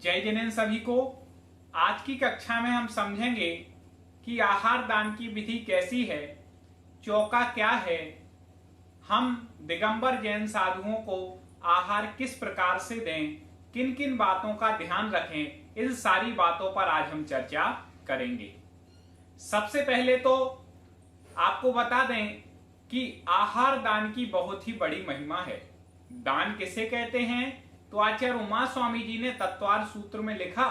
जय जिनेन्द्र सभी को। आज की कक्षा में हम समझेंगे कि आहार दान की विधि कैसी है, चौका क्या है, हम दिगंबर जैन साधुओं को आहार किस प्रकार से दें, किन किन बातों का ध्यान रखें, इन सारी बातों पर आज हम चर्चा करेंगे। सबसे पहले तो आपको बता दें कि आहार दान की बहुत ही बड़ी महिमा है। दान किसे कहते हैं? तो आचार्य उमा स्वामी जी ने तत्वार सूत्र में लिखा,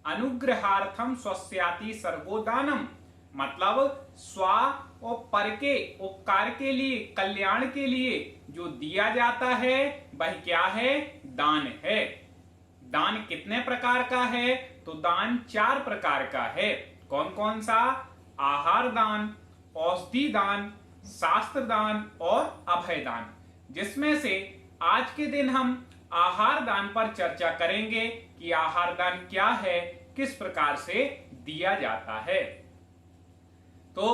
अनुग्रहार्थम स्वस्याति सर्वो दानम, मतलब स्व और पर के उपकार के लिए, कल्याण के लिए जो दिया जाता है वह क्या है? दान है। दान कितने प्रकार का है? तो दान 4 प्रकार का है। कौन कौन सा? आहार दान, औषधि दान, शास्त्र दान और अभय दान, जिसमें से आज के दिन हम आहार दान पर चर्चा करेंगे कि आहार दान क्या है, किस प्रकार से दिया जाता है। तो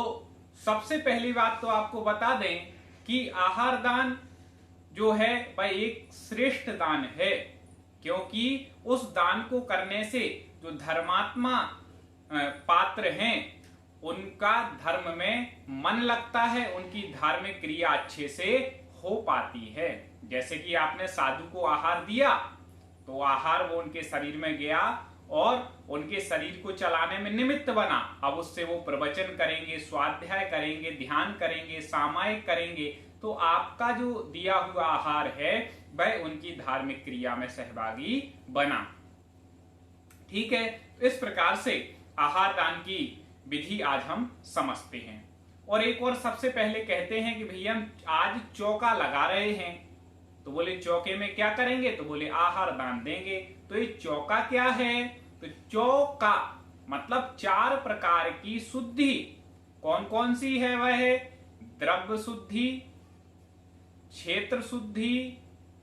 सबसे पहली बात तो आपको बता दें कि आहार दान जो है वह एक श्रेष्ठ दान है, क्योंकि उस दान को करने से जो धर्मात्मा पात्र हैं उनका धर्म में मन लगता है, उनकी धार्मिक क्रिया अच्छे से हो पाती है। जैसे कि आपने साधु को आहार दिया तो आहार वो उनके शरीर में गया और उनके शरीर को चलाने में निमित्त बना। अब उससे वो प्रवचन करेंगे, स्वाध्याय करेंगे, ध्यान करेंगे, सामायिक करेंगे, तो आपका जो दिया हुआ आहार है वह उनकी धार्मिक क्रिया में सहभागी बना। ठीक है, इस प्रकार से आहार दान की विधि आज हम समझते हैं। और एक और सबसे पहले कहते हैं कि भैया हम आज चौका लगा रहे हैं, तो बोले चौके में क्या करेंगे? तो बोले आहार दान देंगे। तो ये चौका क्या है? तो चौका मतलब 4 प्रकार की शुद्धि। कौन कौन सी है? वह है द्रव्य शुद्धि, क्षेत्र शुद्धि,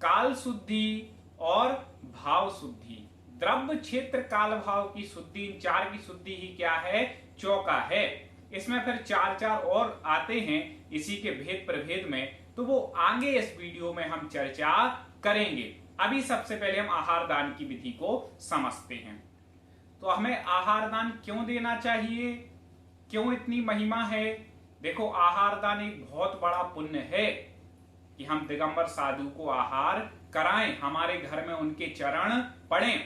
काल शुद्धि और भाव शुद्धि। द्रव्य, क्षेत्र, काल, भाव की शुद्धि, इन 4 की शुद्धि ही क्या है? चौका है। इसमें फिर 4 और आते हैं इसी के भेद प्रभेद में, तो वो आगे इस वीडियो में हम चर्चा करेंगे। अभी सबसे पहले हम आहार दान की विधि को समझते हैं। तो हमें आहार दान क्यों देना चाहिए, क्यों इतनी महिमा है? देखो, आहार दान एक बहुत बड़ा पुण्य है कि हम दिगंबर साधु को आहार कराएं, हमारे घर में उनके चरण पड़ें।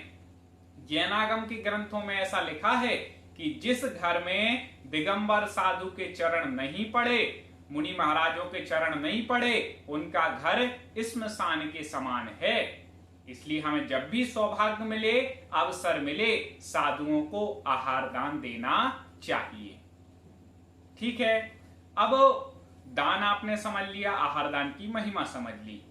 जैनागम के ग्रंथों में ऐसा लिखा है कि जिस घर में दिगंबर साधु के चरण नहीं पड़े, मुनि महाराजों के चरण नहीं पड़े, उनका घर श्मशान के समान है। इसलिए हमें जब भी सौभाग्य मिले, अवसर मिले, साधुओं को आहार दान देना चाहिए। ठीक है, अब दान आपने समझ लिया, आहार दान की महिमा समझ ली।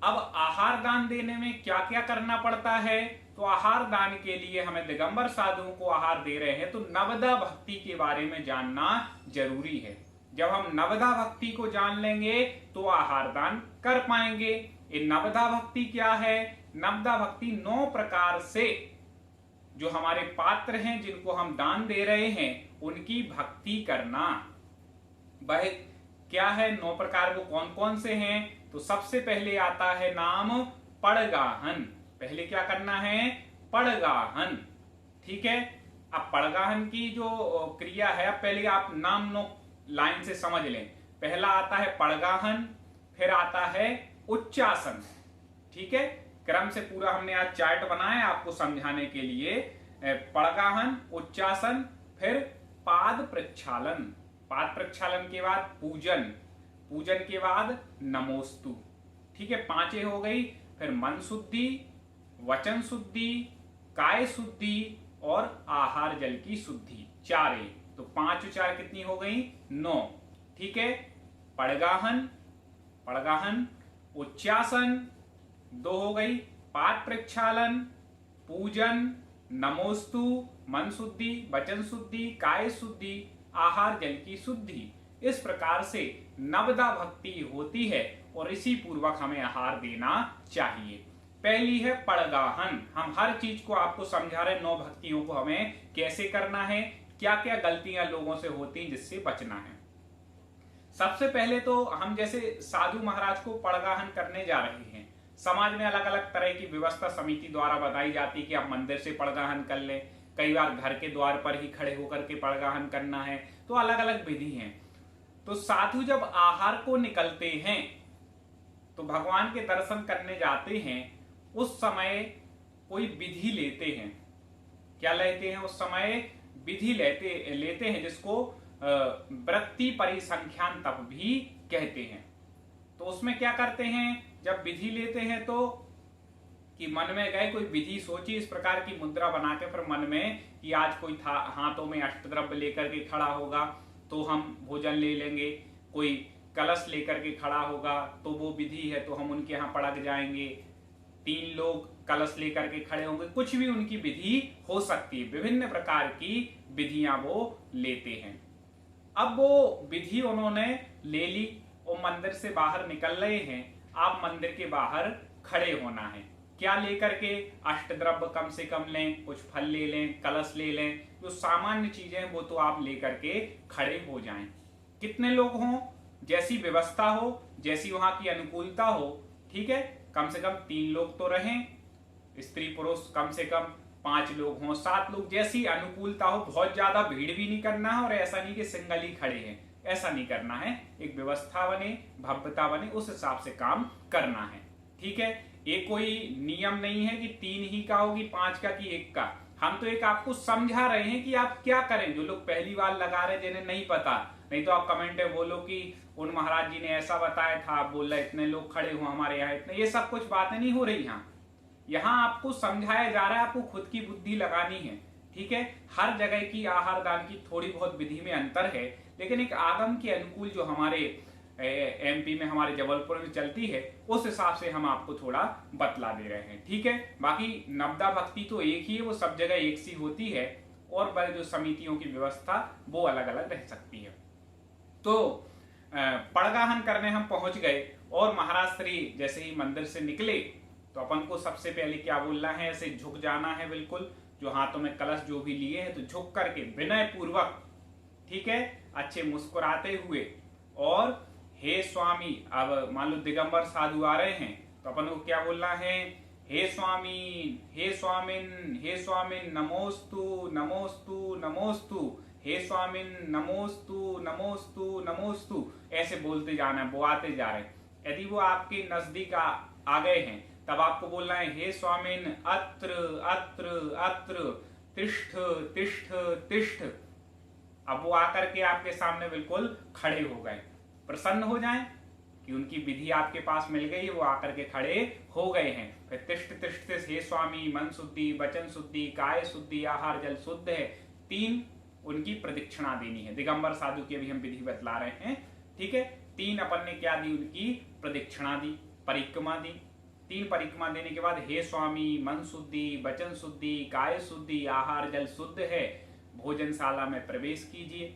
अब आहार दान देने में क्या क्या करना पड़ता है? तो आहार दान के लिए हमें दिगंबर साधुओं को आहार दे रहे हैं तो नवदा भक्ति के बारे में जानना जरूरी है। जब हम नवदा भक्ति को जान लेंगे तो आहार दान कर पाएंगे। ये नवदा भक्ति क्या है? नवदा भक्ति 9 प्रकार से जो हमारे पात्र हैं, जिनको हम दान दे रहे हैं, उनकी भक्ति करना। वह क्या है? 9 प्रकार वो कौन कौन से हैं? तो सबसे पहले आता है नाम पड़गाहन। पहले क्या करना है? पड़गाहन। ठीक है, अब पड़गाहन की जो क्रिया है, पहले आप नाम नो लाइन से समझ लें। पहला आता है पड़गाहन, फिर आता है उच्चासन। ठीक है, क्रम से पूरा हमने आज चार्ट बनाया आपको समझाने के लिए। पड़गाहन, उच्चासन, फिर पाद प्रक्षालन। पाद प्रक्षालन के बाद पूजन, पूजन के बाद नमोस्तु। ठीक है, 5 हो गई। फिर मन शुद्धि, वचन शुद्धि, काय शुद्धि और आहार जल की शुद्धि, 4। तो 5 और 4 कितनी हो गई? 9। ठीक है, पड़गाहन, पड़गाहन, उच्चासन 2 हो गई, पाद प्रक्षालन, पूजन, नमोस्तु, मन शुद्धि, वचन शुद्धि, काय शुद्धि, आहार जल की शुद्धि। इस प्रकार से नवदा भक्ति होती है और इसी पूर्वक हमें आहार देना चाहिए। पहली है पड़गाहन। हम हर चीज को आपको समझा रहे, 9 भक्तियों को हमें कैसे करना है, क्या क्या गलतियां लोगों से होती हैं जिससे बचना है। सबसे पहले तो हम जैसे साधु महाराज को पड़गाहन करने जा रहे हैं समाज में अलग अलग तरह की व्यवस्था समिति द्वारा बताई जाती है कि आप मंदिर से पड़गाहन कर लें, कई बार घर के द्वार पर ही खड़े होकर के पड़गाहन करना है, तो अलग अलग विधि हैं। तो साधु जब आहार को निकलते हैं तो भगवान के दर्शन करने जाते हैं, उस समय कोई विधि लेते हैं। क्या लेते हैं? उस समय विधि लेते हैं जिसको वृत्ति परिसंख्यान तप भी कहते हैं। तो उसमें क्या करते हैं, जब विधि लेते हैं तो कि मन में गए, कोई विधि सोची, इस प्रकार की मुद्रा बना के फिर मन में कि आज कोई था हाथों में अष्टद्रव्य लेकर के खड़ा होगा तो हम भोजन ले लेंगे, कोई कलश लेकर के खड़ा होगा तो वो विधि है तो हम उनके यहाँ पड़क जाएंगे, 3 लोग कलश लेकर के खड़े होंगे, कुछ भी उनकी विधि हो सकती है। विभिन्न प्रकार की विधियां वो लेते हैं। अब वो विधि उन्होंने ले ली और मंदिर से बाहर निकल रहे हैं। आप मंदिर के बाहर खड़े होना है। क्या लेकर के? अष्टद्रव्य कम से कम लें, कुछ फल ले लें, कलश ले लें, जो सामान्य चीजें हैं वो तो आप लेकर के खड़े हो जाएं। कितने लोग हों, जैसी व्यवस्था हो, जैसी वहां की अनुकूलता हो, ठीक है, कम से कम 3 लोग तो रहें, स्त्री पुरुष कम से कम 5 लोग हों, 7 लोग, जैसी अनुकूलता हो। बहुत ज्यादा भीड़ भी नहीं करना है और ऐसा नहीं कि सिंगल ही खड़े हैं, ऐसा नहीं करना है। एक व्यवस्था बने, भव्यता बने, उस हिसाब से काम करना है, ठीक है। ये कोई नियम नहीं है कि 3 ही का हो, कि 5 का, कि 1 का। हम तो एक आपको समझा रहे हैं कि आप क्या करें। जो लोग पहली बार लगा रहे, जिन्हें नहीं पता, नहीं तो आप कमेंट में बोलो कि उन महाराज जी ने ऐसा बताया था, आप बोल रहे इतने लोग खड़े हो हमारे यहाँ, इतने, ये सब कुछ बातें नहीं हो रही। यहाँ आपको समझाया जा रहा है, आपको खुद की बुद्धि लगानी है, ठीक है। हर जगह की आहार दान की थोड़ी बहुत विधि में अंतर है, लेकिन एक आगम के अनुकूल जो हमारे एमपी में, हमारे जबलपुर में चलती है, उस हिसाब से हम आपको थोड़ा बतला दे रहे हैं, ठीक है। बाकी नवदा भक्ति तो एक ही है, वो सब जगह एक सी होती है, और बड़े जो समितियों की व्यवस्था वो अलग अलग रह सकती है। तो पड़गाहन करने हम पहुंच गए और महाराज श्री जैसे ही मंदिर से निकले तो अपन को सबसे पहले क्या बोलना है, ऐसे झुक जाना है बिल्कुल। जो हाथों में कलश जो भी लिए हैं तो झुक करके विनय पूर्वक, ठीक है, अच्छे मुस्कुराते हुए, और हे स्वामी, अब मान लो दिगंबर साधु आ रहे हैं तो अपन को क्या बोलना है, हे स्वामी, हे स्वामिन, हे स्वामिन, नमोस्तु नमोस्तु नमोस्तु, हे स्वामिन, नमोस्तु नमोस्तु नमोस्तु, ऐसे बोलते जाना है, बुआते जा रहे हैं। यदि वो आपके नजदीक आ गए हैं तब आपको बोलना है, हे स्वामिन, अत्र अत्र अत्र, तिष्ठ तिष्ठ तिष्ठ। अब वो आकर के आपके सामने बिल्कुल खड़े हो गए, प्रसन्न हो जाएं कि उनकी विधि आपके पास मिल गई, वो आकर के खड़े हो गए हैं। फिर तिष्ठ तिष्ठ, हे स्वामी, मन शुद्धि, वचन शुद्धि, काय शुद्धि, आहार जल शुद्ध है, 3 उनकी प्रदक्षिणा देनी है। दिगंबर साधु की अभी हम विधि बतला रहे हैं, ठीक है। 3 अपन ने क्या दी, उनकी प्रदक्षिणा दी, परिक्रमा दी। 3 परिक्रमा देने के बाद, हे स्वामी, मन शुद्धि, वचन शुद्धि, काय शुद्धि, आहार जल शुद्ध है, भोजनशाला में प्रवेश कीजिए।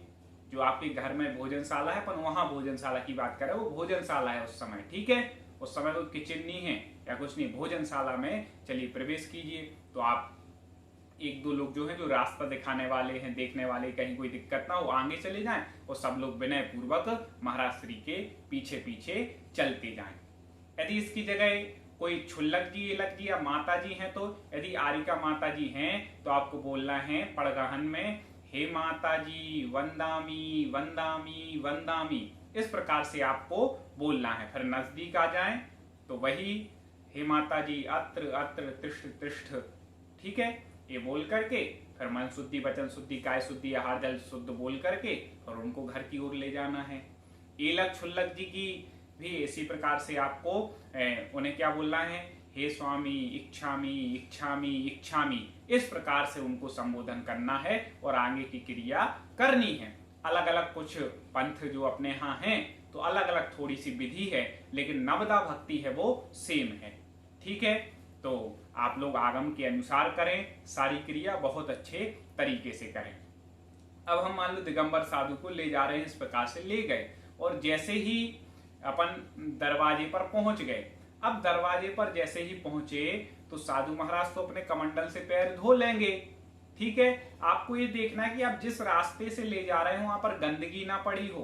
जो आपके घर में भोजनशाला है, अपन वहां भोजनशाला की बात कर रहे हैं, वो भोजनशाला है उस समय, ठीक है। उस समय कोई किचन नहीं है या कुछ नहीं, भोजनशाला में चलिए प्रवेश कीजिए। तो आप 1-2 लोग जो है, जो रास्ता दिखाने वाले हैं, देखने वाले, कहीं कोई दिक्कत ना हो, आगे चले जाएं, और सब लोग विनय पूर्वक महाराज श्री के पीछे पीछे चलते जाएं। यदि इसकी जगह कोई छुल्लक जी लग या माता जी हैं, तो यदि आरिका माता जी हैं तो आपको बोलना है पड़गाहन में, हे माता जी, वंदामी वंदामी वंदामी, इस प्रकार से आपको बोलना है। फिर नजदीक आ जाएं तो वही, हे माता जी, अत्र अत्र, तिष्ठ तिष्ठ, ठीक है, ये बोल करके फिर मन शुद्धि, वचन शुद्धि, काय शुद्धि, आहार जल शुद्ध बोल करके और उनको घर की ओर ले जाना है। एलक छुल्लक जी की भी इसी प्रकार से आपको उन्हें क्या बोलना है, हे स्वामी, इच्छामी इच्छामी इच्छामी, इस प्रकार से उनको संबोधन करना है और आगे की क्रिया करनी है। अलग अलग कुछ पंथ जो अपने यहाँ हैं तो अलग अलग थोड़ी सी विधि है, लेकिन नवदा भक्ति है वो सेम है, ठीक है। तो आप लोग आगम के अनुसार करें, सारी क्रिया बहुत अच्छे तरीके से करें। अब हम मान लो दिगंबर साधु को ले जा रहे हैं, इस प्रकार से ले गए और जैसे ही अपन दरवाजे पर पहुंच गए। अब दरवाजे पर जैसे ही पहुंचे तो साधु महाराज तो अपने कमंडल से पैर धो लेंगे, ठीक है। आपको ये देखना है कि आप जिस रास्ते से ले जा रहे हो वहां पर गंदगी ना पड़ी हो,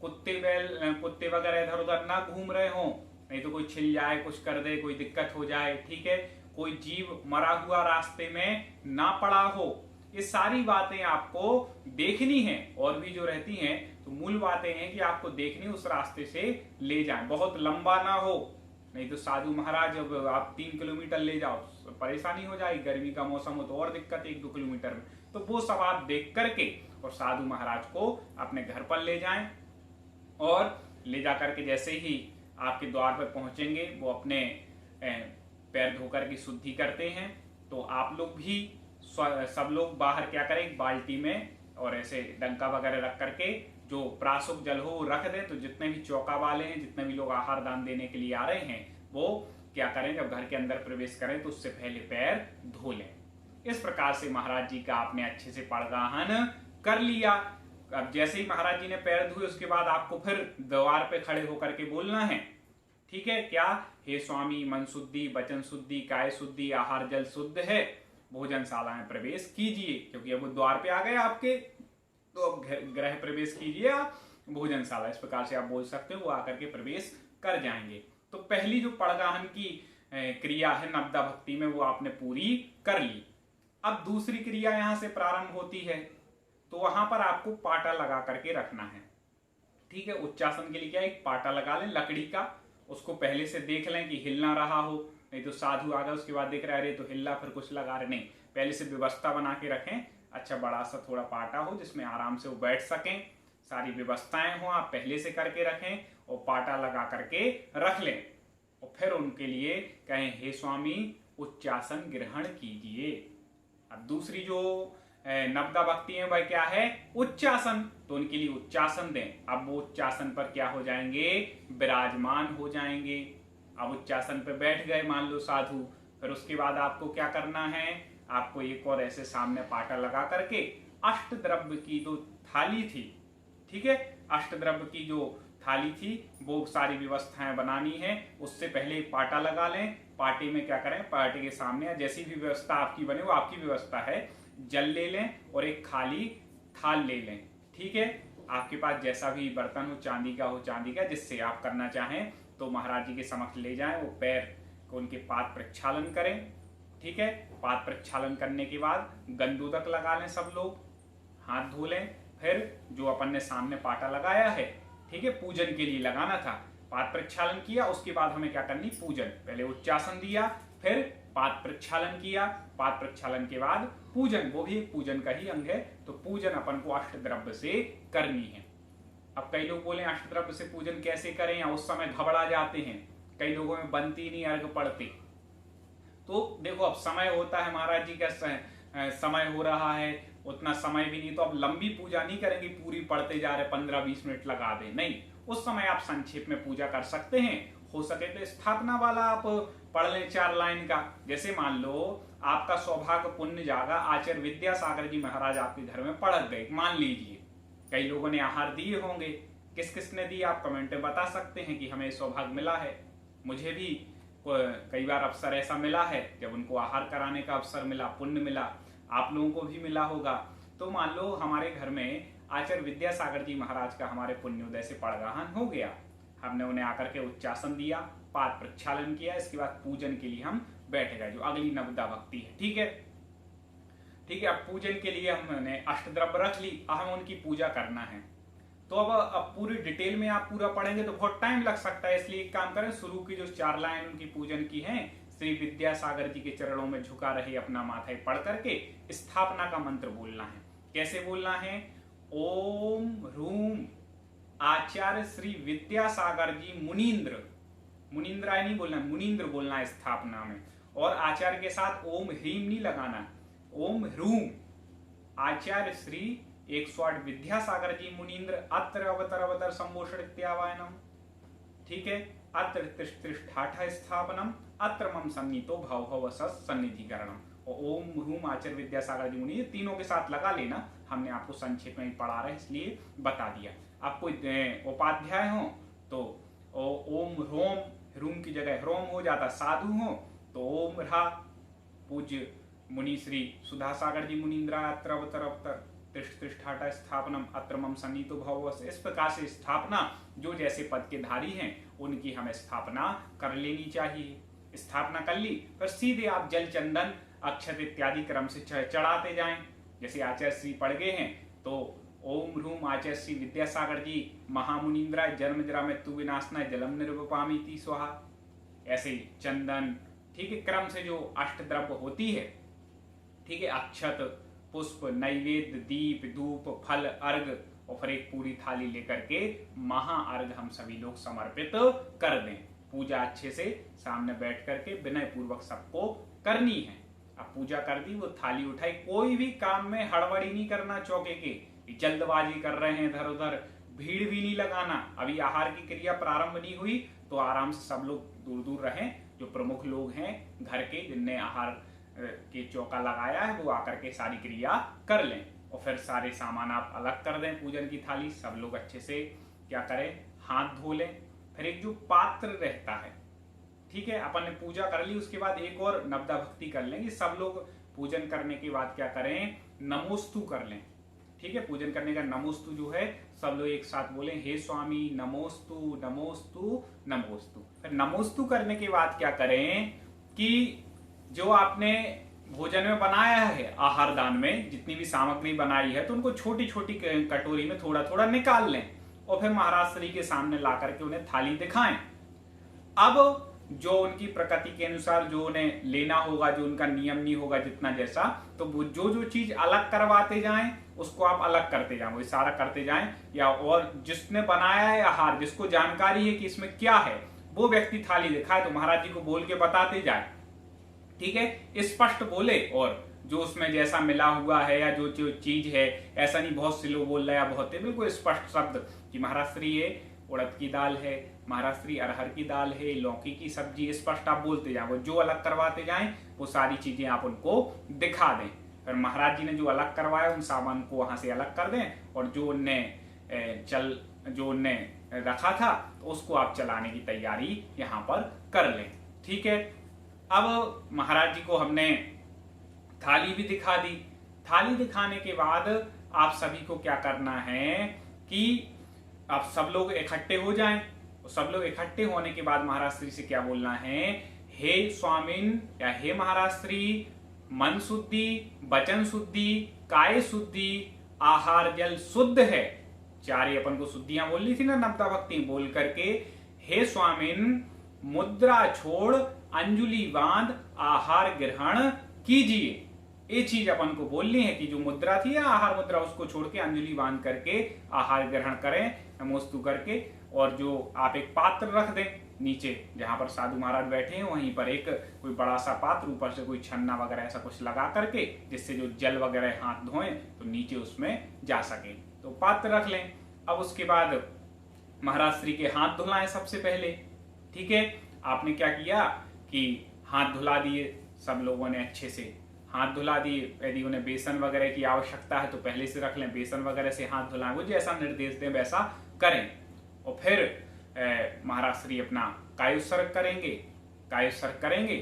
कुत्ते वगैरह इधर उधर ना घूम रहे हो, नहीं तो कोई छिल जाए, कुछ कर दे, कोई दिक्कत हो जाए, ठीक है, कोई जीव मरा हुआ रास्ते में ना पड़ा हो। ये सारी बातें आपको देखनी है, और भी जो रहती हैं तो मूल बातें हैं कि आपको देखनी उस रास्ते से ले जाएं, बहुत लंबा ना हो, नहीं तो साधु महाराज अब आप 3 किलोमीटर ले जाओ परेशानी हो जाएगी, गर्मी का मौसम हो तो और दिक्कत 1-2 किलोमीटर में। तो वो सब आप देख करके और साधु महाराज को अपने घर पर ले जाएं, और ले जा करके जैसे ही आपके द्वार पर पहुंचेंगे वो अपने पैर धोकर की शुद्धि करते हैं। तो आप लोग भी सब लोग बाहर क्या करें, एक बाल्टी में और ऐसे डंका वगैरह रख करके जो प्राशुक जल हो वो रख दें। तो जितने भी चौका वाले हैं, जितने भी लोग आहार दान देने के लिए आ रहे हैं, वो क्या करें, जब घर के अंदर प्रवेश करें तो उससे पहले पैर धो लें। इस प्रकार से महाराज जी का आपने अच्छे से पड़गाहन कर लिया। अब जैसे ही महाराज जी ने पैर धोए उसके बाद आपको फिर द्वार पे खड़े होकर के बोलना है, ठीक है, क्या, हे स्वामी, मन शुद्धि, वचन शुद्धि, काय शुद्धि, आहार जल शुद्ध है, भोजनशाला में प्रवेश कीजिए। क्योंकि अब वो द्वार पे आ गए आपके, तो अब गृह प्रवेश कीजिए आप भोजनशाला, इस प्रकार से आप बोल सकते हो, वो आकर के प्रवेश कर जाएंगे। तो पहली जो पड़गाहन की क्रिया है नवदा भक्ति में, वो आपने पूरी कर ली। अब दूसरी क्रिया यहां से प्रारंभ होती है, तो वहां पर आपको पाटा लगा करके रखना है, ठीक है। उच्चासन के लिए क्या, एक पाटा लगा लें लकड़ी का, उसको पहले से देख लें कि हिल ना रहा हो, नहीं तो साधु आ गए उसके बाद देख रहे अरे तो हिल्ला, फिर कुछ लगा रहे, नहीं, पहले से व्यवस्था बना के रखें। अच्छा बड़ा सा थोड़ा पाटा हो जिसमें आराम से वो बैठ सकें, सारी व्यवस्थाएं हो आप पहले से करके रखें, और पाटा लगा करके रख लें। और फिर उनके लिए कहें, हे स्वामी उच्चासन ग्रहण कीजिए। अब दूसरी जो नवदा भक्ति है वह क्या है, उच्चासन, तो उनके लिए उच्चासन दें। अब वो उच्चासन पर क्या हो जाएंगे, विराजमान हो जाएंगे। अब उच्चासन पर बैठ गए मान लो साधु, फिर उसके बाद आपको क्या करना है, आपको एक और ऐसे सामने पाटा लगा करके अष्टद्रव्य की जो थाली थी, ठीक है, अष्टद्रव्य की जो थाली थी वो सारी व्यवस्थाएं बनानी है। उससे पहले पाटा लगा लें, पाटे में क्या करें, पाटे के सामने जैसी भी व्यवस्था आपकी बने वो आपकी व्यवस्था है, जल ले लें और एक खाली थाल ले लें, ठीक है। आपके पास जैसा भी बर्तन हो, चांदी का हो चांदी का, जिससे आप करना चाहें तो महाराज जी के समक्ष ले जाएं, वो पैर को उनके पाद प्रक्षालन करें, ठीक है। पाद प्रक्षालन करने के बाद गंदोदक लगा लें, सब लोग हाथ धो लें। फिर जो अपन ने सामने पाटा लगाया है, ठीक है, पूजन के लिए लगाना था, पाद प्रक्षालन किया, उसके बाद हमें क्या करनी, पूजन। पहले उच्चासन दिया, फिर पाद प्रक्षालन किया, पाद प्रक्षालन के बाद पूजन, वो भी एक पूजन का ही अंग है। तो पूजन अपन को अष्टद्रव्य से करनी है। अब कई लोग बोले अष्टद्रव्य से पूजन कैसे करें, या उस समय घबरा जाते हैं, कई लोगों में बनती नहीं, अर्घ पड़ते। तो देखो अब समय होता है, महाराज जी का समय हो रहा है, उतना समय भी नहीं, तो अब लंबी पूजा नहीं करेंगे, पूरी पढ़ते जा रहे 15-20 मिनट लगा दे, नहीं, उस समय आप संक्षेप में पूजा कर सकते हैं। हो सके तो स्थापना वाला आप पढ़ लें 4 लाइन का। जैसे मान लो आपका सौभाग्य पुण्य जागा, आचार्य विद्यासागर जी महाराज आपके घर में पढ़ गए, मान लीजिए, कई लोगों ने आहार दिए होंगे, किस किस ने दिए आप कमेंट में बता सकते हैं कि हमें सौभाग्य मिला है। मुझे भी कई बार अवसर ऐसा मिला है जब उनको आहार कराने का अवसर मिला, पुण्य मिला, आप लोगों को भी मिला होगा। तो मान लो हमारे घर में आचार्य विद्यासागर जी महाराज का हमारे पुण्योदय से पड़गाहन हो गया, हमने उन्हें आकर के उच्चासन दिया, पाद प्रक्षालन किया, इसके बाद पूजन के लिए हम बैठ गए, जो अगली नवदा भक्ति है, ठीक है, ठीक है। अब पूजन के लिए हमने अष्टद्रव्य रख ली, अब हम उनकी पूजा करना है। तो अब पूरी डिटेल में आप पूरा पढ़ेंगे तो बहुत टाइम लग सकता है, इसलिए एक काम करें, शुरू की जो 4 लाइन उनकी पूजन की हैं, श्री विद्यासागर जी के चरणों में झुका रहे अपना माथा पढ़ करके स्थापना का मंत्र बोलना है। कैसे बोलना है, ओम ह्रूम आचार्य श्री विद्यासागर जी मुनीन्द्र, मुनीन्द्राय नहीं बोलना, मुनीन्द्र बोलना है स्थापना में, और आचार्य के साथ ओम ह्रीम नहीं लगाना, ओम ह्रूम आचार्य श्री 108 विद्यासागर जी मुनीन्द्र अत्र अवतर अवतर संभूषण इत्यावायनम, ठीक है, अत्र तिष्ठाठ स्थापनम अत्र मम सन्नीतो भाव भव सन्निधिकरणम, और ओम ह्रूम आचार्य विद्यासागर जी मुनीन्द्र तीनों के साथ लगा लेना। हमने आपको संक्षेप में ही पढ़ा रहे इसलिए बता दिया। आप कोई उपाध्याय हो तो ओम ह्रोम, ह्रूम की जगह ह्रोम हो जाता, साधु हो तो ओम रहा, पूज्य मुनि श्री सुधासागर जी मुनीन्द्रा अत्र अवतर अवतर तिष्ठाटा स्थापनम अत्र मम सन्नीतो भव। इस प्रकार से स्थापना जो जैसे पद के धारी हैं उनकी हमें स्थापना कर लेनी चाहिए। स्थापना कर ली, फिर सीधे आप जल, चंदन, अक्षत इत्यादि क्रम से चढ़ाते जाएं। जैसे आचार्य श्री पढ़ गए हैं तो ओम ह्रूम आचार्य श्री विद्यासागर जी महामुनीन्द्राय जन्म जरा मृत्यु विनाशनाय जलम निर्वपामीति स्वाहा। ऐसे चंदन, ठीक है, क्रम से जो अष्ट द्रव्य होती है, ठीक है, अक्षत, पुष्प, नैवेद्य, दीप, धूप, फल, अर्घ और फिर एक पूरी थाली लेकर के महाअर्घ हम सभी लोग समर्पित कर दें। पूजा अच्छे से सामने बैठ करके विनय पूर्वक सबको करनी है। अब पूजा कर दी, वो थाली उठाई, कोई भी काम में हड़बड़ी नहीं करना, चौके के जल्दबाजी कर रहे हैं इधर उधर, भीड़ भी नहीं लगाना। अभी आहार की क्रिया प्रारंभ नहीं हुई तो आराम से सब लोग दूर दूर रहें। जो प्रमुख लोग हैं घर के, जिनने आहार के चौका लगाया है, वो आकर के सारी क्रिया कर लें और फिर सारे सामान आप अलग कर दें। पूजन की थाली सब लोग अच्छे से क्या करें, हाथ धो लें। फिर एक जो पात्र रहता है, ठीक है, अपन ने पूजा कर ली, उसके बाद एक और नवदा भक्ति कर लेंगे। सब लोग पूजन करने के बाद क्या करें, नमोस्तु कर लें। ठीक है, पूजन करने का नमोस्तु जो है सब लोग एक साथ बोले, हे स्वामी नमोस्तु नमोस्तु नमोस्तु। फिर नमोस्तु करने के बाद क्या करें कि जो आपने भोजन में बनाया है, आहार दान में जितनी भी सामग्री बनाई है, तो उनको छोटी छोटी कटोरी में थोड़ा थोड़ा निकाल लें और फिर महाराज श्री के सामने ला करके उन्हें थाली दिखाएं। अब जो उनकी प्रकृति के अनुसार जो उन्हें लेना होगा, जो उनका नियम नहीं होगा जितना जैसा, तो वो जो जो चीज अलग करवाते जाएं उसको आप अलग करते जाएं, वो सारा करते जाएं। या और जिसने बनाया है आहार, जिसको जानकारी है कि इसमें क्या है, वो व्यक्ति थाली दिखाए तो महाराज जी को बोल के बताते जाए। ठीक है, स्पष्ट बोले और जो उसमें जैसा मिला हुआ है या जो जो चीज है, ऐसा नहीं बहुत स्लो बोल रहा है, बहुत है, बिल्कुल स्पष्ट शब्द कि महाराज श्री ये उड़द की दाल है, महाराज श्री अरहर की दाल है, लौकी की सब्जी, स्पष्ट आप बोलते जाएं। वो जो अलग करवाते जाएं वो सारी चीजें आप उनको दिखा दें। फिर महाराज जी ने जो अलग करवाया उन सामान को वहां से अलग कर दें और जो उनने रखा था तो उसको आप चलाने की तैयारी यहाँ पर कर लें। ठीक है, अब महाराज जी को हमने थाली भी दिखा दी। थाली दिखाने के बाद आप सभी को क्या करना है कि आप सब लोग इकट्ठे हो जाएं। सब लोग इकट्ठे होने के बाद महाराज श्री से क्या बोलना है, हे स्वामिन या हे महाराज श्री, मन शुद्धि, वचन शुद्धि, काय शुद्धि, आहार जल शुद्ध है। चार ही अपन को शुद्धियां बोल ली थी ना नवदा भक्ति बोल करके, हे स्वामिन मुद्रा छोड़ अंजुलि बांध आहार ग्रहण कीजिए। ये चीज अपन को बोलनी है कि जो मुद्रा थी आहार मुद्रा उसको छोड़ के अंजुलि बांध करके आहार ग्रहण करें नमोस्तु करके। और जो आप एक पात्र रख दें नीचे जहां पर साधु महाराज बैठे हैं, वहीं पर एक कोई बड़ा सा पात्र, ऊपर से कोई छन्ना वगैरह ऐसा कुछ लगा करके जिससे जो जल वगैरह हाथ धोएं तो नीचे उसमें जा सके, तो पात्र रख लें। अब उसके बाद महाराज श्री के हाथ धुलाएं सबसे पहले। ठीक है, आपने क्या किया कि हाथ धुला दिए सब लोगों ने, अच्छे से हाथ धुला दिए। यदि उन्हें बेसन वगैरह की आवश्यकता है तो पहले से रख लें, बेसन वगैरह से हाथ धुलाएं, वो जैसा निर्देश दें वैसा करें। और फिर महाराज श्री अपना कायोत्सर्ग करेंगे।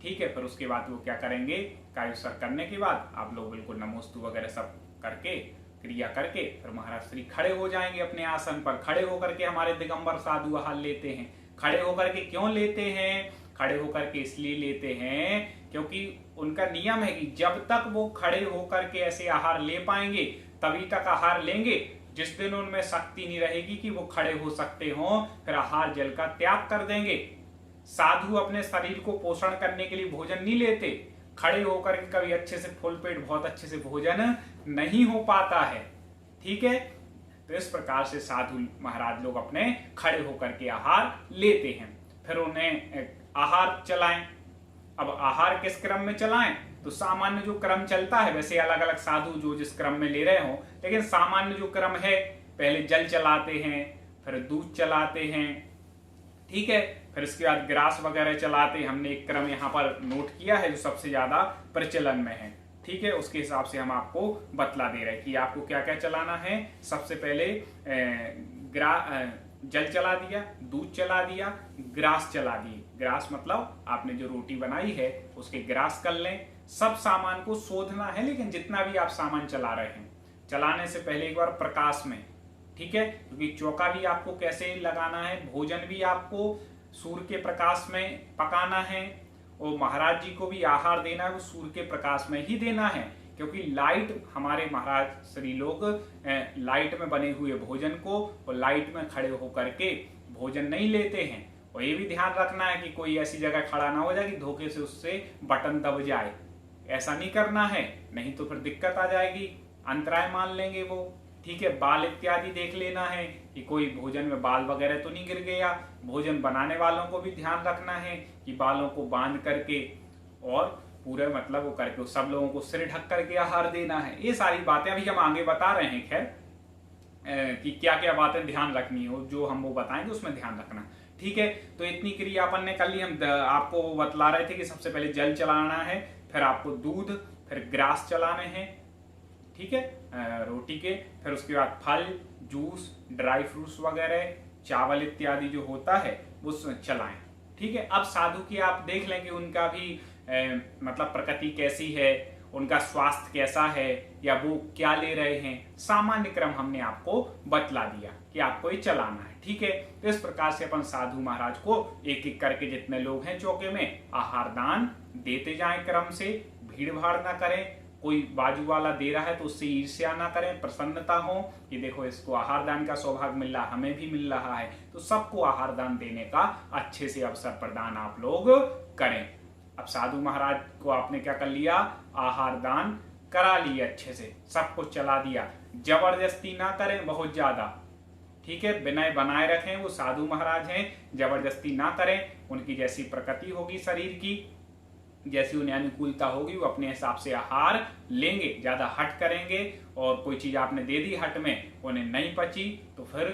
ठीक है, फिर उसके बाद वो क्या करेंगे, कायोत्सर्ग करने के बाद आप लोग बिल्कुल नमोस्तु वगैरह सब करके क्रिया करके फिर महाराज श्री खड़े हो जाएंगे अपने आसन पर। खड़े होकर के हमारे दिगंबर साधु आहार लेते हैं। खड़े होकर के क्यों लेते हैं, खड़े होकर के इसलिए लेते हैं क्योंकि उनका नियम है कि जब तक वो खड़े होकर के ऐसे आहार ले पाएंगे तभी तक आहार लेंगे। जिस दिन उनमें शक्ति नहीं रहेगी कि वो खड़े हो सकते हों, फिर आहार जल का त्याग कर देंगे। साधु अपने शरीर को पोषण करने के लिए भोजन नहीं लेते। खड़े होकर के कभी अच्छे से फुल पेट बहुत अच्छे से भोजन नहीं हो पाता है। ठीक है, तो इस प्रकार से साधु महाराज लोग अपने खड़े होकर के आहार लेते हैं। फिर उन्हें आहार चलाएं। अब आहार किस क्रम में चलाएं, तो सामान्य जो क्रम चलता है, वैसे अलग अलग साधु जो जिस क्रम में ले रहे हो, लेकिन सामान्य जो क्रम है, पहले जल चलाते हैं, फिर दूध चलाते हैं। ठीक है, फिर इसके बाद ग्रास वगैरह चलाते हैं। हमने एक क्रम यहाँ पर नोट किया है जो सबसे ज्यादा प्रचलन में है। ठीक है, उसके हिसाब से हम आपको बतला दे रहे हैं कि आपको क्या क्या चलाना है। सबसे पहले जल चला दिया, दूध चला दिया, ग्रास चला दिए। ग्रास मतलब आपने जो रोटी बनाई है उसके ग्रास कर लें। सब सामान को शोधना है, लेकिन जितना भी आप सामान चला रहे हैं, चलाने से पहले एक बार प्रकाश में, ठीक है, क्योंकि चौका भी आपको कैसे लगाना है, भोजन भी आपको सूर्य के प्रकाश में पकाना है, और महाराज जी को भी आहार देना है वो सूर्य के प्रकाश में ही देना है, क्योंकि लाइट हमारे महाराज श्री लोग लाइट में बने हुए भोजन को और लाइट में खड़े होकर के भोजन नहीं लेते हैं। और ये भी ध्यान रखना है कि कोई ऐसी जगह खड़ा ना हो जाए कि धोखे से उससे बटन दब जाए, ऐसा नहीं करना है, नहीं तो फिर दिक्कत आ जाएगी, अंतराय मान लेंगे वो। ठीक है, बाल इत्यादि देख लेना है कि कोई भोजन में बाल वगैरह तो नहीं गिर गया। भोजन बनाने वालों को भी ध्यान रखना है कि बालों को बांध करके और पूरे मतलब वो करके सब लोगों को सिर ढक करके आहार देना है। ये सारी बातें अभी हम आगे बता रहे हैं, खैर कि क्या क्या बातें ध्यान रखनी है, जो हम वो बताएंगे उसमें ध्यान रखना। ठीक है, तो इतनी क्रिया अपन ने कर ली। हम आपको बतला रहे थे कि सबसे पहले जल चलाना है, फिर आपको दूध, फिर ग्रास चलाने हैं, ठीक है, रोटी के, फिर उसके बाद फल, जूस, ड्राई फ्रूट्स वगैरह, चावल इत्यादि जो होता है वो चलाएं। ठीक है, अब साधु की आप देख लें कि उनका भी मतलब प्रकृति कैसी है, उनका स्वास्थ्य कैसा है, या वो क्या ले रहे हैं। सामान्य क्रम हमने आपको बतला दिया कि आपको ये चलाना है। ठीक है, तो इस प्रकार से अपन साधु महाराज को एक एक करके जितने लोग हैं चौके में आहार दान देते जाएं क्रम से, भीड़ भाड़ ना करें। कोई बाजू वाला दे रहा है तो उससे ईर्ष्या ना करें, प्रसन्नता हो कि देखो इसको आहार दान का सौभाग्य मिल रहा, हमें भी मिल रहा है, तो सबको आहार दान देने का अच्छे से अवसर प्रदान आप लोग करें। अब साधु महाराज को आपने क्या कर लिया, आहार दान करा लिया, अच्छे से सब कुछ चला दिया। जबरदस्ती ना करें बहुत ज्यादा, ठीक है, विनय बनाए रखें, वो साधु महाराज हैं, जबरदस्ती ना करें। उनकी जैसी प्रकृति होगी शरीर की, जैसी उन्हें अनुकूलता होगी वो अपने हिसाब से आहार लेंगे। ज्यादा हट करेंगे और कोई चीज आपने दे दी हट में, उन्हें नहीं पची तो फिर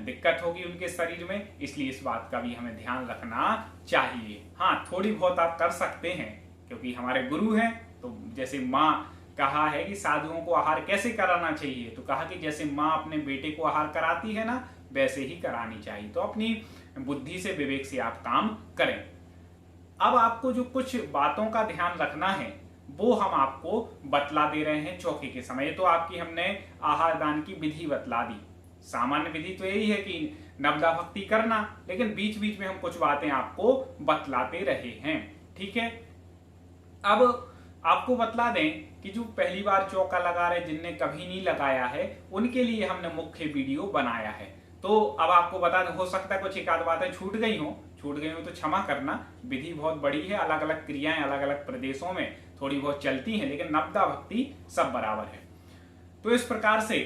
दिक्कत होगी उनके शरीर में, इसलिए इस बात का भी हमें ध्यान रखना चाहिए। हाँ, थोड़ी बहुत आप कर सकते हैं क्योंकि हमारे गुरु हैं। तो जैसे माँ कहा है कि साधुओं को आहार कैसे कराना चाहिए, तो कहा कि जैसे माँ अपने बेटे को आहार कराती है ना, वैसे ही करानी चाहिए। तो अपनी बुद्धि से, विवेक से आप काम करें। अब आपको जो कुछ बातों का ध्यान रखना है वो हम आपको बतला दे रहे हैं चौके के समय। तो आपकी हमने आहार दान की विधि बतला दी। सामान्य विधि तो यही है कि नवदा भक्ति करना, लेकिन बीच बीच में हम कुछ बातें आपको बतलाते रहे हैं। ठीक है, अब आपको बतला दें कि जो पहली बार चौका लगा रहे, जिनने कभी नहीं लगाया है, उनके लिए हमने मुख्य वीडियो बनाया है। तो अब आपको बता दें, हो सकता है कुछ एक आध बातें छूट गई हो तो क्षमा करना। विधि बहुत बड़ी है, अलग अलग क्रियाएं अलग अलग प्रदेशों में थोड़ी बहुत चलती हैं, लेकिन नवदा भक्ति सब बराबर है। तो इस प्रकार से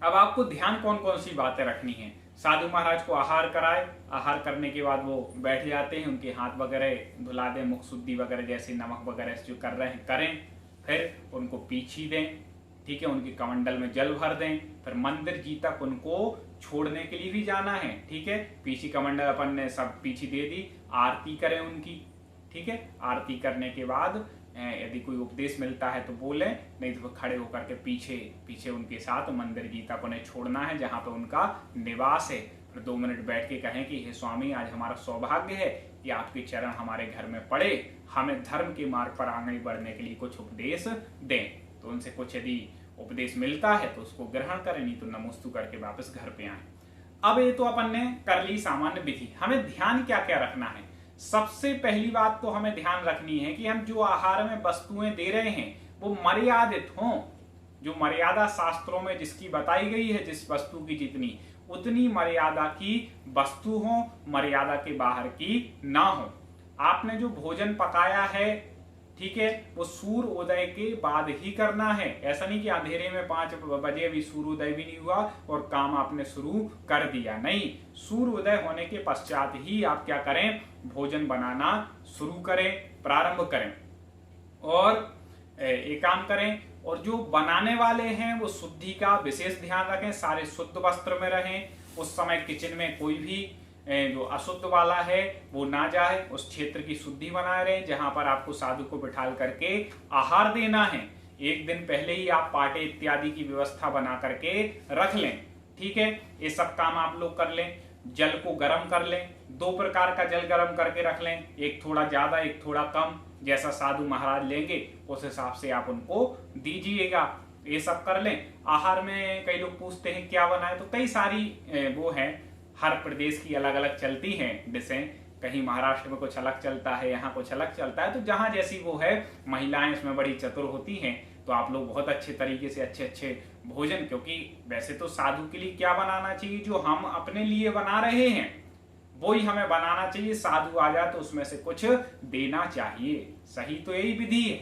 अब आपको ध्यान कौन कौन सी बातें रखनी है। साधु महाराज को आहार कराए, आहार करने के बाद वो बैठ जाते हैं, उनके हाथ वगैरह धुला दें, मुख शुद्धि वगैरह जैसे नमक वगैरह जो कर रहे हैं करें, फिर उनको पीछी दें, ठीक है, उनके कमंडल में जल भर दें, फिर मंदिर जी तक उनको छोड़ने के लिए भी जाना है। ठीक है, पीछी कमंडल अपन ने सब पीछी दे दी, आरती करें उनकी। ठीक है, आरती करने के बाद यदि कोई उपदेश मिलता है तो बोले, नहीं तो खड़े होकर के पीछे पीछे उनके साथ मंदिर जी तक उन्हें छोड़ना है जहां पे उनका निवास है। फिर 2 मिनट बैठ के कहें कि हे स्वामी, आज हमारा सौभाग्य है कि आपके चरण हमारे घर में पड़े, हमें धर्म के मार्ग पर आगे बढ़ने के लिए कुछ उपदेश दें। तो उनसे कुछ यदि उपदेश मिलता है तो उसको ग्रहण करें, नहीं तो नमोस्तु करके वापस घर पे आए। अब ये तो अपन ने कर ली सामान्य विधि। हमें ध्यान क्या क्या रखना है। सबसे पहली बात तो हमें ध्यान रखनी है कि हम जो आहार में वस्तुएं दे रहे हैं वो मर्यादित हों। जो मर्यादा शास्त्रों में जिसकी बताई गई है, जिस वस्तु की जितनी उतनी मर्यादा की वस्तु हो, मर्यादा के बाहर की ना हो। आपने जो भोजन पकाया है, ठीक है, वो सूर्य उदय के बाद ही करना है। ऐसा नहीं कि अंधेरे में 5 बजे अभी सूर्य उदय भी नहीं हुआ और काम आपने शुरू कर दिया, नहीं, सूर्य उदय होने के पश्चात ही आप क्या करें, भोजन बनाना शुरू करें, प्रारंभ करें। और एक काम करें, और जो बनाने वाले हैं वो शुद्धि का विशेष ध्यान रखें, सारे शुद्ध वस्त्र में रहें। उस समय किचन में कोई भी जो अशुद्ध वाला है वो ना जाए, उस क्षेत्र की शुद्धि बनाए रहे जहां पर आपको साधु को बिठाल करके आहार देना है। एक दिन पहले ही आप पाटे इत्यादि की व्यवस्था बना करके रख लें। ठीक है, ये सब काम आप लोग कर लें। जल को गर्म कर लें, 2 प्रकार का जल गर्म करके रख लें, एक थोड़ा ज्यादा एक थोड़ा कम, जैसा साधु महाराज लेंगे उस हिसाब से आप उनको दीजिएगा। तो ये सब कर लें। आहार में कई लोग पूछते हैं क्या बनाए, तो कई सारी वो है, हर प्रदेश की अलग अलग चलती हैं डिशें। कहीं महाराष्ट्र में कुछ अलग चलता है, यहाँ कुछ अलग चलता है, तो जहां जैसी वो है, महिलाएं उसमें बड़ी चतुर होती हैं। तो आप लोग बहुत अच्छे तरीके से अच्छे अच्छे भोजन, क्योंकि वैसे तो साधु के लिए क्या बनाना चाहिए, जो हम अपने लिए बना रहे हैं वो ही हमें बनाना चाहिए। साधु आ जाए तो उसमें से कुछ देना चाहिए, सही तो यही विधि है।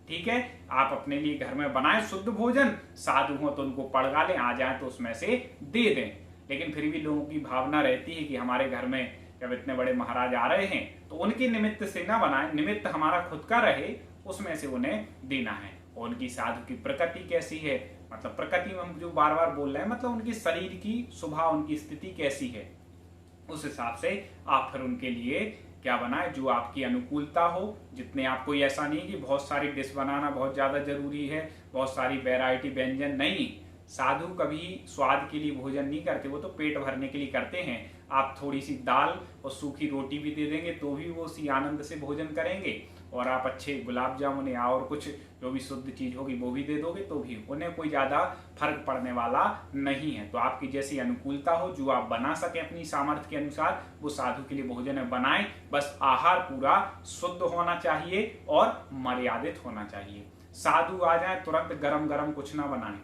ठीक है, आप अपने लिए घर में बनाएं शुद्ध भोजन, साधु हो तो उनको पड़गा लें, आ जाए तो उसमें से दे दें। लेकिन फिर भी लोगों की भावना रहती है कि हमारे घर में जब इतने बड़े महाराज आ रहे हैं तो उनके निमित्त से ना बनाए, निमित्त हमारा खुद का रहे, उसमें से उन्हें देना है। और उनकी साधु की प्रकृति कैसी है, मतलब प्रकृति में हम जो बार बार बोल रहे हैं, मतलब उनकी शरीर की स्वभाव, उनकी स्थिति कैसी है, उस हिसाब से आप फिर उनके लिए क्या बनाए जो आपकी अनुकूलता हो। जितने आपको ऐसा नहीं कि बहुत सारी डिश बनाना बहुत ज्यादा जरूरी है, बहुत सारी वैरायटी व्यंजन नहीं। साधु कभी स्वाद के लिए भोजन नहीं करते, वो तो पेट भरने के लिए करते हैं। आप थोड़ी सी दाल और सूखी रोटी भी दे देंगे तो भी वो उसी आनंद से भोजन करेंगे, और आप अच्छे गुलाब जामुन या और कुछ जो भी शुद्ध चीज होगी वो भी दे दोगे तो भी उन्हें कोई ज्यादा फर्क पड़ने वाला नहीं है। तो आपकी जैसी अनुकूलता हो, जो आप बना सके अपनी सामर्थ्य के अनुसार, वो साधु के लिए भोजन बनाएं। बस आहार पूरा शुद्ध होना चाहिए और मर्यादित होना चाहिए। साधु आ जाए तुरंत गरम गरम कुछ ना बनाएं।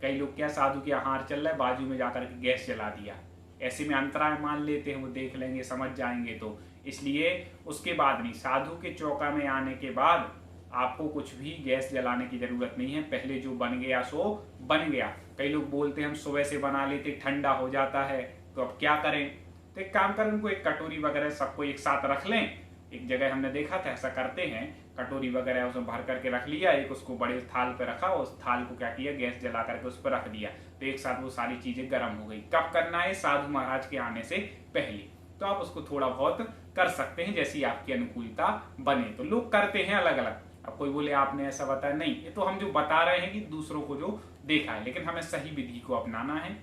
कई लोग क्या, साधु के आहार चल रहा है, बाजू में जाकर के गैस जला दिया, ऐसे में अंतराय मान लेते हैं, वो देख लेंगे समझ जाएंगे। तो इसलिए उसके बाद नहीं, साधु के चौका में आने के बाद आपको कुछ भी गैस जलाने की जरूरत नहीं है। पहले जो बन गया सो बन गया। कई लोग बोलते हैं हम सुबह से बना लेते, ठंडा हो जाता है, तो अब क्या करें। तो एक काम करें, उनको एक कटोरी वगैरह सबको एक साथ रख लें। एक जगह हमने देखा था ऐसा करते हैं, कटोरी वगैरह उसमें भर करके रख लिया, एक उसको बड़े थाल पे रखा, उस थाल को क्या किया, गैस जला करके उस पर रख दिया, तो एक साथ वो सारी चीजें गर्म हो गई। कब करना है, साधु महाराज के आने से पहले। तो आप उसको थोड़ा बहुत कर सकते हैं, जैसी आपकी अनुकूलता बने। तो लोग करते हैं अलग अलग। अब कोई बोले आपने ऐसा बताया, नहीं, ये तो हम जो बता रहे हैं कि दूसरों को जो देखा है, लेकिन हमें सही विधि को अपनाना है।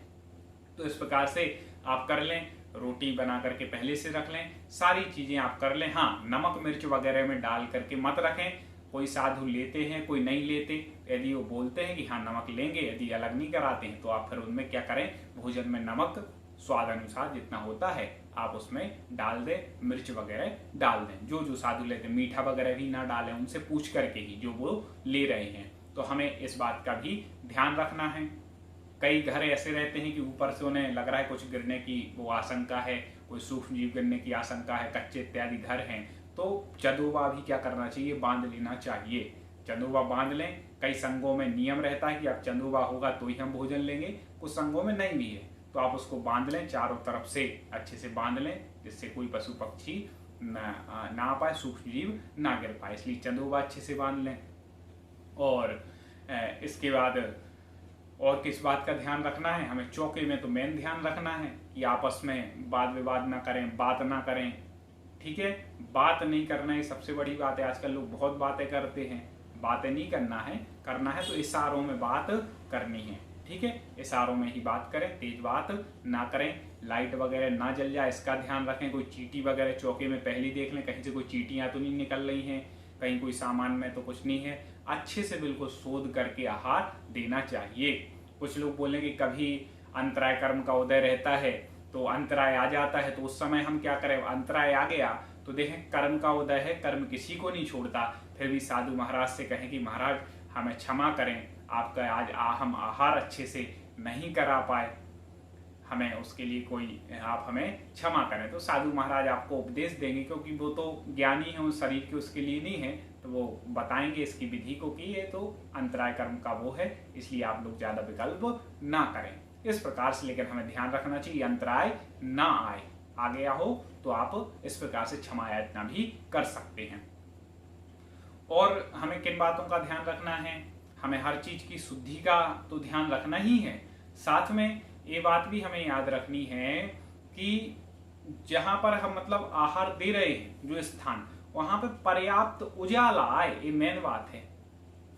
तो इस प्रकार से आप कर लें, रोटी बना करके पहले से रख लें, सारी चीजें आप कर लें। हाँ, नमक मिर्च वगैरह में डाल करके मत रखें। कोई साधु लेते हैं, कोई नहीं लेते। यदि वो बोलते हैं कि हाँ नमक लेंगे, यदि अलग नहीं कराते हैं, तो आप फिर उनमें क्या करें, भोजन में नमक स्वाद अनुसार जितना होता है आप उसमें डाल दें, मिर्च वगैरह डाल दें। जो जो साधु लेते हैं, मीठा वगैरह भी ना डालें, उनसे पूछ करके ही जो वो ले रहे हैं। तो हमें इस बात का भी ध्यान रखना है। कई घर ऐसे रहते हैं कि ऊपर से उन्हें लग रहा है कुछ गिरने की वो आशंका है, कोई सूक्ष्म जीव गिरने की आशंका है, कच्चे इत्यादि घर हैं, तो चंदोबा भी क्या करना चाहिए, बांध लेना चाहिए। चंदोबा बांध लें। कई संघों में नियम रहता है कि अब चंदोबा होगा तो ही हम भोजन लेंगे, कुछ संघों में नहीं भी है, तो आप उसको बांध लें, चारों तरफ से अच्छे से बांध लें, जिससे कोई पशु पक्षी ना पाए, सूक्ष्म जीव ना गिर पाए। इसलिए चंदोबा अच्छे से बांध लें। और इसके बाद और किस बात का ध्यान रखना है, हमें चौके में तो मेन ध्यान रखना है कि आपस में वाद विवाद ना करें, बात ना करें। ठीक है, बात नहीं करना है सबसे बड़ी बात है। आजकल लोग बहुत बातें करते हैं, बातें नहीं करना है तो इशारों में बात करनी है। ठीक है, इशारों में ही बात करें, तेज बात ना करें, लाइट वगैरह ना जल जाए इसका ध्यान रखें। कोई चींटी वगैरह चौके में पहले देख लें, कहीं से कोई चींटियां तो नहीं निकल रही हैं, कहीं कोई सामान में तो कुछ नहीं है। अच्छे से बिल्कुल शोध करके आहार देना चाहिए। कुछ लोग बोलेंगे कभी अंतराय कर्म का उदय रहता है तो अंतराय आ जाता है, तो उस समय हम क्या करें, अंतराय आ गया तो देखें कर्म का उदय है, कर्म किसी को नहीं छोड़ता। फिर भी साधु महाराज से कहें कि महाराज हमें क्षमा करें, आपका आज हम आहार अच्छे से नहीं करा पाए, हमें उसके लिए कोई आप हमें क्षमा करें। तो साधु महाराज आपको उपदेश देंगे, क्योंकि वो तो ज्ञानी है, उस शरीर के उसके लिए नहीं है, तो वो बताएंगे इसकी विधि को कि ये तो अंतराय कर्म का वो है, इसलिए आप लोग ज्यादा विकल्प ना करें। इस प्रकार से लेकर हमें ध्यान रखना चाहिए अंतराय ना आए। आ गया हो तो आप इस प्रकार से क्षमा याचना भी कर सकते हैं। और हमें किन बातों का ध्यान रखना है, हमें हर चीज की शुद्धि का तो ध्यान रखना ही है, साथ में ये बात भी हमें याद रखनी है कि जहां पर हम मतलब आहार दे रहे हैं जो स्थान, वहां पे पर्याप्त उजाला आए, ये मेन बात है।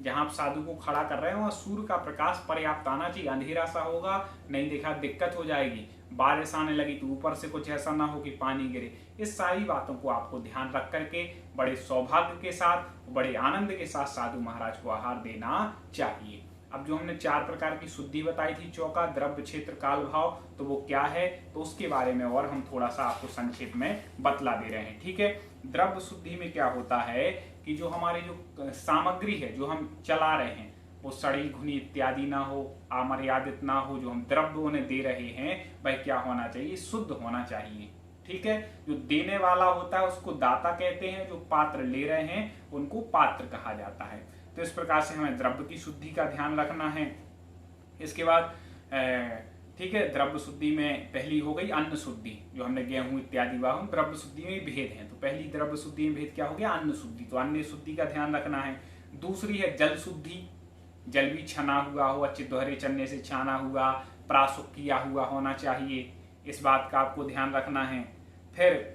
जहां आप साधु को खड़ा कर रहे हैं वहां सूर्य का प्रकाश पर्याप्त आना चाहिए। अंधेरा सा होगा, नहीं देखा दिक्कत हो जाएगी, बारिश आने लगी तो ऊपर से कुछ ऐसा ना हो कि पानी गिरे। इस सारी बातों को आपको ध्यान रख करके बड़े सौभाग्य के साथ, बड़े आनंद के साथ साधु महाराज को आहार देना चाहिए। अब जो हमने 4 प्रकार की शुद्धि बताई थी चौका, द्रव्य, क्षेत्र, काल, भाव, तो वो क्या है, तो उसके बारे में और हम थोड़ा सा आपको संक्षेप में बतला दे रहे हैं। ठीक है, द्रव्य शुद्धि में क्या होता है कि जो हमारी जो सामग्री है जो हम चला रहे हैं वो सड़ी घुनी इत्यादि ना हो, अमर्यादित ना हो, जो हम द्रव्य उन्हें दे रहे हैं वह क्या होना चाहिए, शुद्ध होना चाहिए। ठीक है, जो देने वाला होता है उसको दाता कहते हैं, जो पात्र ले रहे हैं उनको पात्र कहा जाता है। तो इस प्रकार से हमें द्रव्य की शुद्धि का ध्यान रखना है। इसके बाद ठीक है, द्रव्य शुद्धि में पहली हो गई अन्न शुद्धि, जो हमने गेहूं इत्यादि वाहन, द्रव्य शुद्धि में भेद है। तो पहली द्रव्य शुद्धि में भेद क्या हो गया, अन्न शुद्धि, तो अन्न शुद्धि का ध्यान रखना है। दूसरी है जल शुद्धि, जल भी छना हुआ हो, अच्छे दोहरे चन्ने से छाना हुआ, प्रासुक किया हुआ होना चाहिए, इस बात का आपको ध्यान रखना है। फिर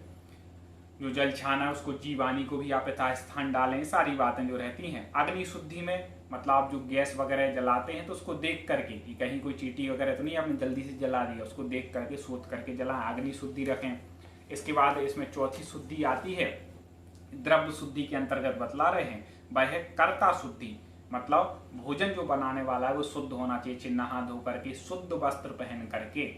जो जल छाना है उसको जीवानी को भी आप यथा स्थान डालें, सारी बातें जो रहती हैं। अग्नि शुद्धि में मतलब आप जो गैस वगैरह जलाते हैं तो उसको देख करके कि कहीं कोई चींटी वगैरह तो नहीं आपने जल्दी से जला दिया, उसको देख करके सोच करके जलाएं, अग्नि शुद्धि रखें। इसके बाद इसमें चौथी शुद्धि आती है, द्रव्य शुद्धि के अंतर्गत बतला रहे हैं, वह है कर्ता शुद्धि, मतलब भोजन जो बनाने वाला है वो शुद्ध होना चाहिए, नहा धो करके शुद्ध वस्त्र पहन करके।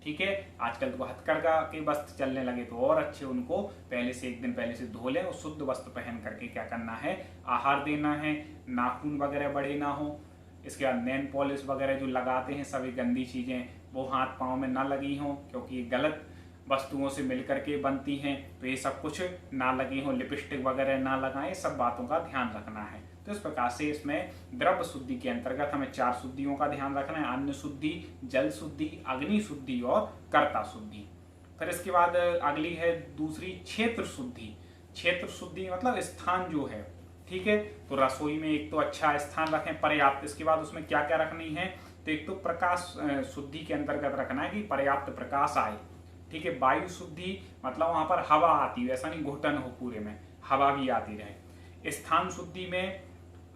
ठीक है, आजकल तो हथकरघा के वस्त्र चलने लगे तो और अच्छे, उनको पहले से एक दिन पहले से धो लें और शुद्ध वस्त्र पहन करके क्या करना है, आहार देना है, नाखून वगैरह बड़े ना हो। इसके बाद नेल पॉलिश वगैरह जो लगाते हैं सभी गंदी चीजें वो हाथ पांव में ना लगी हों, क्योंकि ये गलत वस्तुओं से मिलकर के बनती हैं, तो ये सब कुछ ना लगी हो, लिपस्टिक वगैरह ना लगाएं, सब बातों का ध्यान रखना है। तो इस प्रकार से इसमें द्रव्य शुद्धि के अंतर्गत हमें 4 शुद्धियों का ध्यान रखना है, अन्न शुद्धि, जल शुद्धि, अग्नि शुद्धि और कर्ता शुद्धि। फिर इसके बाद अगली है दूसरी क्षेत्र शुद्धि। क्षेत्र शुद्धि मतलब स्थान जो है, ठीक है, तो रसोई में एक तो अच्छा स्थान रखें पर्याप्त। इसके बाद उसमें क्या क्या रखनी है, तो एक तो प्रकाश शुद्धि के अंतर्गत रखना है कि पर्याप्त प्रकाश आए। ठीक है, वायु शुद्धि मतलब वहां पर हवा आती है, ऐसा नहीं घुटन हो, पूरे में हवा भी आती रहे। स्थान शुद्धि में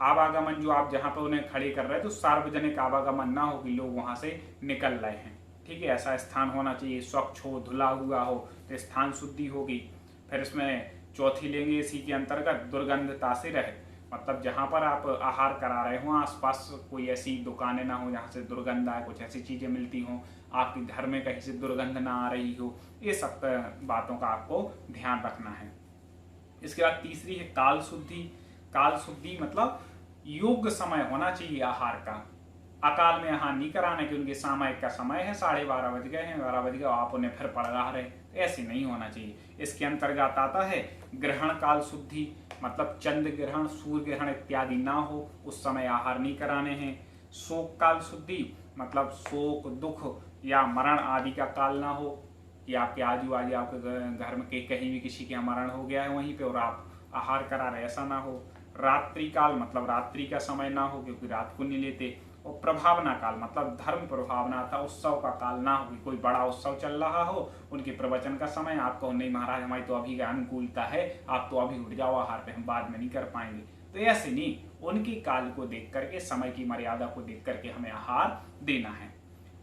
आवागमन, जो आप जहां पर उन्हें खड़े कर रहे हैं तो सार्वजनिक आवागमन ना हो कि लोग वहां से निकल रहे हैं। ठीक है, ऐसा स्थान होना चाहिए, स्वच्छ हो, धुला हुआ हो, तो स्थान शुद्धि होगी। फिर इसमें चौथी लेंगे इसी के अंतर्गत दुर्गंधता से रहे, मतलब जहां पर आप आहार करा रहे हो आसपास कोई ऐसी दुकानें ना हो जहां से दुर्गंध आए, कुछ ऐसी चीजें मिलती हों, आपके घर में कहीं से दुर्गंध ना आ रही हो, ये सब बातों का आपको ध्यान रखना है। इसके बाद तीसरी है काल शुद्धि। काल शुद्धि मतलब योग्य समय होना चाहिए आहार का, अकाल में आहार नहीं कराना कि उनके सामयिक का समय है, 12:30 बज गए हैं, 12 बज गए, आप उन्हें फिर पड़ रहा रहे, तो ऐसे नहीं होना चाहिए। इसके अंतर्गत आता है ग्रहण काल शुद्धि, मतलब चंद्र ग्रहण, सूर्य ग्रहण इत्यादि ना हो उस समय आहार नहीं कराने हैं। शोक काल शुद्धि मतलब शोक, दुख या मरण आदि का काल ना हो, कि आपके आजू बाजू आपके घर में कहीं भी किसी के मरण हो गया है वहीं पे और आप आहार करा रहे, ऐसा ना हो। रात्रि काल मतलब रात्रि का समय ना हो, क्योंकि रात को नहीं लेते। और प्रभावना काल मतलब धर्म प्रभावना था, उत्सव का काल ना हो, कोई बड़ा उत्सव चल रहा हो, उनके प्रवचन का समय आपको नहीं, महाराज हमारी तो अभी का अनुकूलता है, आप तो अभी उठ जाओ आहार पे, हम बाद में नहीं कर पाएंगे, तो ऐसे नहीं, उनकी काल को देख करके, समय की मर्यादा को देख करके हमें आहार देना है।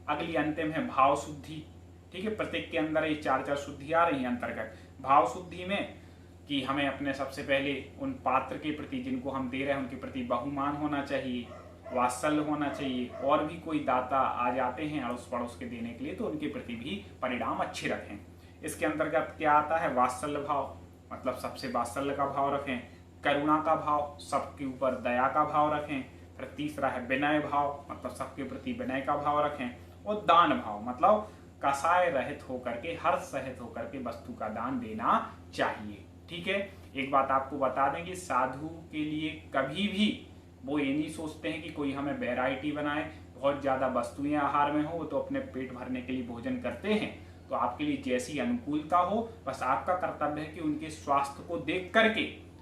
अगली अंतिम है भाव शुद्धि। ठीक है, प्रत्येक के अंदर ये 4 शुद्धि आ रही है अंतर्गत। भाव शुद्धि में कि हमें अपने सबसे पहले उन पात्र के प्रति जिनको हम दे रहे हैं उनके प्रति बहुमान होना चाहिए, वात्सल्य होना चाहिए, और भी कोई दाता आ जाते हैं अड़ोस पड़ोस के देने के लिए तो उनके प्रति भी परिणाम अच्छे रखें। इसके अंतर्गत क्या आता है, वात्सल्य भाव मतलब सबसे वात्सल्य का भाव रखें, करुणा का भाव, सबके ऊपर दया का भाव रखें। फिर तीसरा है विनय भाव, मतलब सबके प्रति विनय का भाव रखें। और दान भाव मतलब कसाय रहित होकर के, हर्ष सहित होकर के वस्तु का दान देना चाहिए। ठीक है, एक बात आपको बता दें कि साधु के लिए कभी भी वो ये नहीं सोचते हैं कि कोई हमें वैरायटी बनाए, बहुत ज्यादा वस्तुएं आहार में हो, तो अपने पेट भरने के लिए भोजन करते हैं। तो आपके लिए जैसी अनुकूलता हो, बस आपका कर्तव्य है कि उनके स्वास्थ्य को देख करके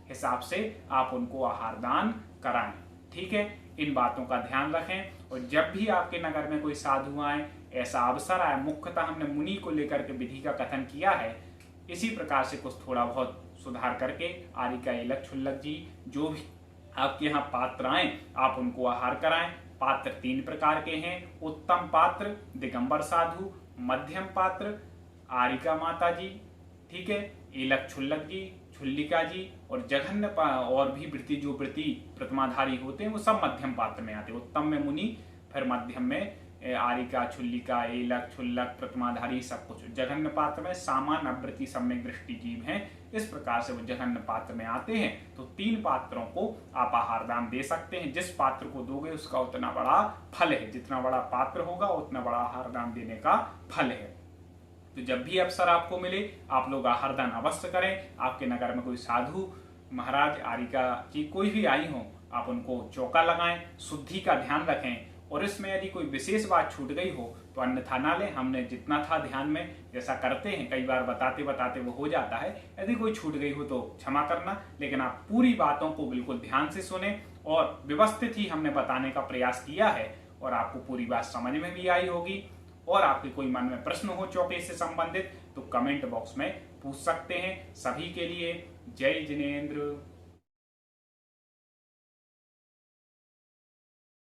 हिसाब से आप उनको आहार दान कराएं। ठीक है, इन बातों का ध्यान रखें। और जब भी आपके नगर में कोई साधु आए, ऐसा अवसर आए, मुख्यतः हमने मुनि को लेकर के विधि का कथन किया है, इसी प्रकार से कुछ थोड़ा बहुत सुधार करके आरिका इलक छुल्लक जी जो भी आपके यहाँ पात्र आए आप उनको आहार कराएं। पात्र 3 प्रकार के हैं, उत्तम पात्र दिगंबर साधु, मध्यम पात्र आरिका माता जी, ठीक है, इलक छुल्लक जी, छुल्लिका जी और जघन्य और भी वृत्ति जो वृत्ति प्रथमाधारी होते हैं वो सब मध्यम पात्र में आते हैं। उत्तम में मुनि, फिर मध्यम में आरिका, छुल्लिका, एलक, छुल्लक, प्रथमाधारी सब कुछ। जघन्य पात्र में सामान्य, अवृत्ति, सम्यक दृष्टि जीव हैं। इस प्रकार से वो जघन्य पात्र में आते हैं। तो 3 पात्रों को आप आहार दान दे सकते हैं। जिस पात्र को दोगे उसका उतना बड़ा फल है। जितना बड़ा पात्र होगा उतना बड़ा आहार दान देने का फल है। तो जब भी अवसर आपको मिले आप लोग आहार दान अवश्य करें। आपके नगर में कोई साधु महाराज, आरिका जी कोई भी आई हो, आप उनको चौका लगाएं, शुद्धि का ध्यान रखें। और इसमें यदि कोई विशेष बात छूट गई हो तो अन्यथा ना लें। हमने जितना था ध्यान में, जैसा करते हैं कई बार बताते बताते वो हो जाता है, यदि कोई छूट गई हो तो क्षमा करना। लेकिन आप पूरी बातों को बिल्कुल ध्यान से सुने और व्यवस्थित ही हमने बताने का प्रयास किया है और आपको पूरी बात समझ में भी आई होगी। और आपके कोई मन में प्रश्न हो चौके से संबंधित तो कमेंट बॉक्स में पूछ सकते हैं। सभी के लिए जय जिनेंद्र।